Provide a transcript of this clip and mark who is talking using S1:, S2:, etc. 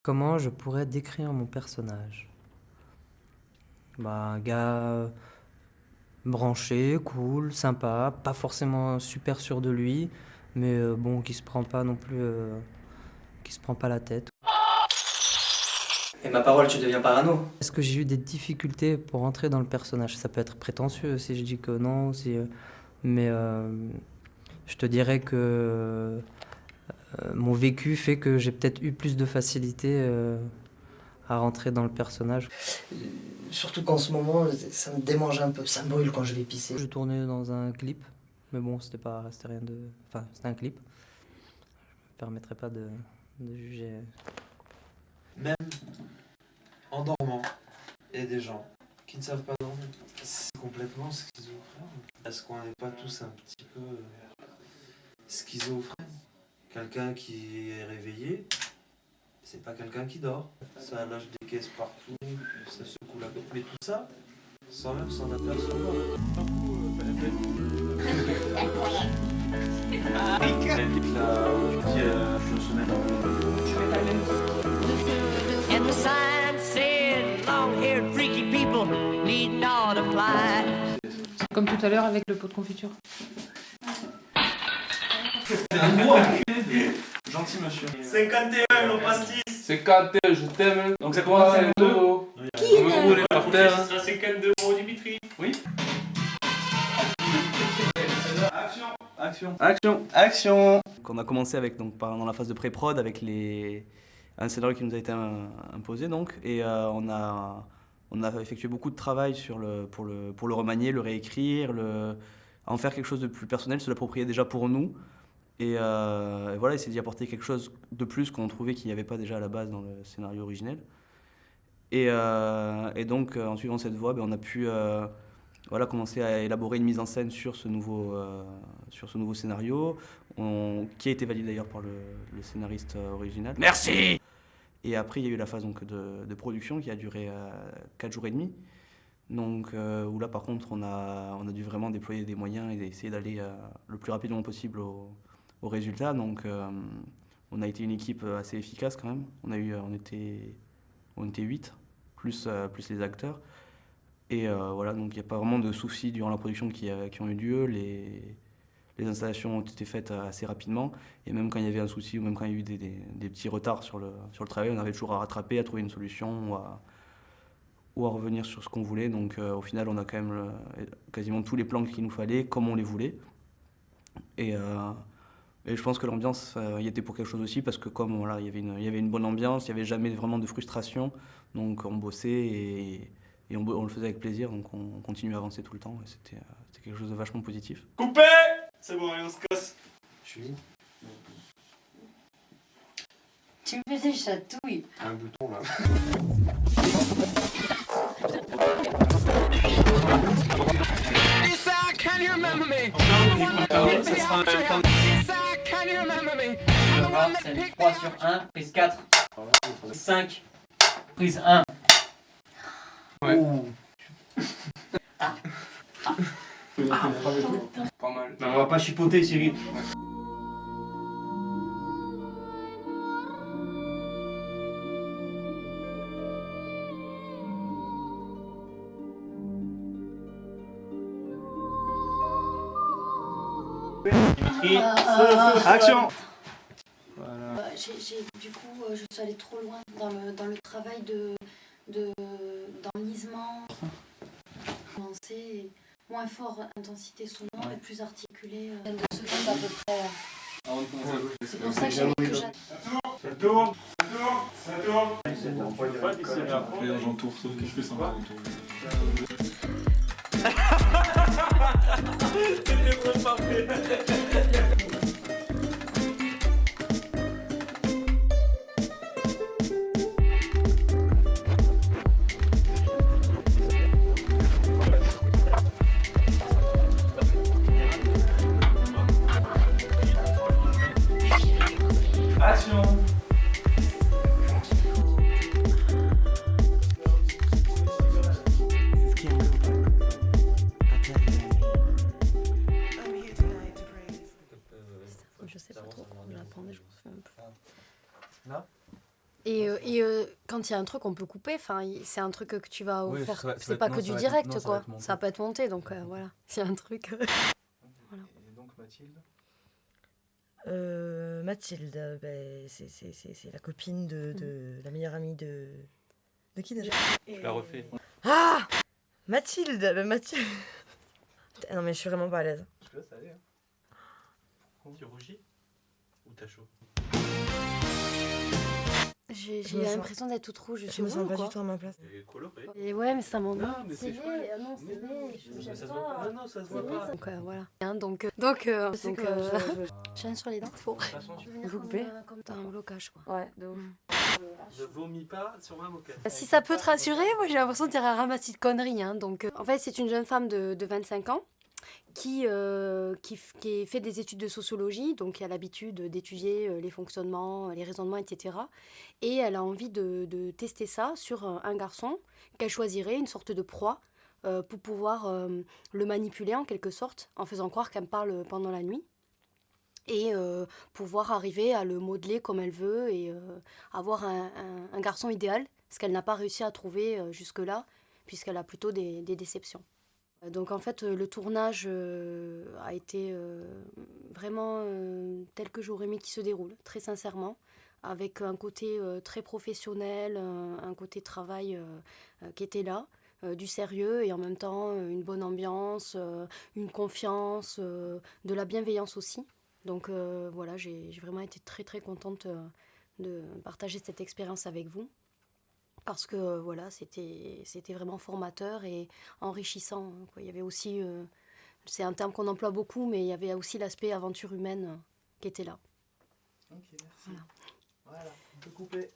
S1: Comment je pourrais décrire mon personnage? Un gars branché, cool, sympa, pas forcément super sûr de lui, mais bon, qui se prend pas non plus, qui se prend pas la tête.
S2: Et ma parole, tu deviens parano.
S1: Est-ce que j'ai eu des difficultés pour entrer dans le personnage? Ça peut être prétentieux si je dis que non, mais je te dirais que mon vécu fait que j'ai peut-être eu plus de facilité à rentrer dans le personnage.
S2: Surtout qu'en ce moment, ça me démange un peu, ça me brûle quand je vais pisser.
S1: Je tournais dans un clip, mais bon, c'était rien de... Enfin, c'était un clip. Je me permettrai pas de juger.
S3: Même en dormant, il y a des gens qui ne savent pas dormir. C'est complètement schizophrène. Est-ce qu'on n'est pas tous un petit peu schizophrènes? Quelqu'un qui est réveillé, c'est pas quelqu'un qui dort. Ça lâche des caisses partout, ça secoue la tête. Mais tout ça, sans même s'en apercevoir.
S4: And the sign said, long-haired freaky people need not apply.
S5: Comme tout à l'heure avec le pot de confiture.
S6: Gentil monsieur.
S3: 51 le pastis.
S6: 51, je t'aime.
S3: Donc ça commence à 2
S6: euros. Qui me roulez par terre.
S3: Ça 52 euros Dimitri.
S6: Oui. Action.
S7: Donc on a commencé avec, dans la phase de pré-prod avec un scénario qui nous a été imposé et on a effectué beaucoup de travail pour le remanier, le réécrire, en faire quelque chose de plus personnel, se l'approprier déjà pour nous et voilà, essayer d'y apporter quelque chose de plus qu'on trouvait qu'il n'y avait pas déjà à la base dans le scénario originel. Et donc en suivant cette voie, on a pu commencer à élaborer une mise en scène sur ce nouveau scénario, qui a été validé d'ailleurs par le scénariste original. Merci. Et après, il y a eu la phase de production qui a duré 4 jours et demi. Où là, par contre, on a dû vraiment déployer des moyens et essayer d'aller le plus rapidement possible au résultat. On a été une équipe assez efficace quand même. On était 8, plus les acteurs. Et voilà, donc il n'y a pas vraiment de soucis durant la production qui ont eu lieu. Les installations ont été faites assez rapidement. Et même quand il y avait un souci ou même quand il y a eu des petits retards sur le travail, on avait toujours à rattraper, à trouver une solution ou à revenir sur ce qu'on voulait. Donc au final, on a quand même quasiment tous les plans qu'il nous fallait, comme on les voulait. Et je pense que l'ambiance y était pour quelque chose aussi, parce que comme voilà, il y avait une bonne ambiance, il n'y avait jamais vraiment de frustration. Donc on bossait et on le faisait avec plaisir, donc on continue à avancer tout le temps. Et c'était quelque chose de vachement positif.
S3: Coupé. C'est bon, allez, on se casse.
S2: Julie, tu me fais des chatouilles.
S3: Un bouton là.
S4: Can you remember me?
S6: Ça sera un temps.
S4: Can you remember me?
S8: C'est 3 sur 1, prise 4. 5, prise 1.
S6: Ouais. Pas mal.
S3: Non, on va pas chipoter, Cyril. Dimitri, action.
S6: Voilà.
S9: Du coup, je suis allée trop loin dans le travail d'enlisement. C'est moins fort, intensité sonore et plus articulé. De secondes à peu près. C'est pour ça que j'ai mis que j'attends.
S3: Ça tourne.
S6: J'entoure ça, qu'est-ce que ça va?
S3: C'était trop parfait. Action.
S9: Quand il y a un truc, on peut couper. Enfin, c'est un truc que tu vas
S7: Oui,
S9: faire.
S7: ça va
S9: C'est
S7: être-
S9: pas
S7: non,
S9: que
S7: ça
S9: du
S7: va être-
S9: direct,
S7: non, ça va
S9: quoi.
S7: être monté.
S9: Ça peut être monté, donc voilà. C'est un truc.
S6: Et donc Mathilde
S10: Mathilde, c'est la copine de la meilleure amie de qui déjà?
S6: Je la refais.
S10: Ah, Mathilde, Mathilde. Non mais je suis vraiment pas à l'aise.
S6: Je te laisse aller. Hein. Tu rougis ou t'as chaud?
S9: J'ai
S10: Je me sens-
S9: l'impression d'être toute rouge.
S10: Je me sens pas du tout à ma place.
S6: C'est coloré.
S9: Et ouais, mais ça m'en.
S6: Non, mais c'est
S9: laid.
S6: chouette.
S9: Ah non, c'est
S6: Mais non,
S9: laid, je-
S6: mais
S9: j'aime
S6: ça se voit pas. Non, non, ça se
S9: C'est
S6: voit
S9: laid,
S6: pas.
S9: ça. Donc voilà. Hein, donc j'ai rien sur les dents. Faut.
S6: De toute façon, tu
S10: Vous coupez?
S9: Comme t'as un blocage, quoi.
S10: Ouais, de ouf.
S6: ne vomis pas sur ma moquette.
S9: Si ça peut te rassurer, moi j'ai l'impression de dire un ramassis de conneries. Hein. Donc, en fait, c'est une jeune femme de 25 ans qui fait des études de sociologie, donc qui a l'habitude d'étudier les fonctionnements, les raisonnements, etc. Et elle a envie de tester ça sur un garçon qu'elle choisirait, une sorte de proie, pour pouvoir le manipuler en quelque sorte, en faisant croire qu'elle me parle pendant la nuit. Et pouvoir arriver à le modeler comme elle veut et avoir un garçon idéal, ce qu'elle n'a pas réussi à trouver jusque-là, puisqu'elle a plutôt des déceptions. Donc en fait, le tournage a été vraiment tel que j'aurais aimé qu'il se déroule, très sincèrement, avec un côté très professionnel, un côté travail qui était là, du sérieux et en même temps une bonne ambiance, une confiance, de la bienveillance aussi. Donc voilà, j'ai vraiment été très très contente de partager cette expérience avec vous. Parce que voilà, c'était vraiment formateur et enrichissant. Quoi. Il y avait aussi, c'est un terme qu'on emploie beaucoup, mais il y avait aussi l'aspect aventure humaine qui était là.
S3: Ok, merci. Voilà, on peut couper.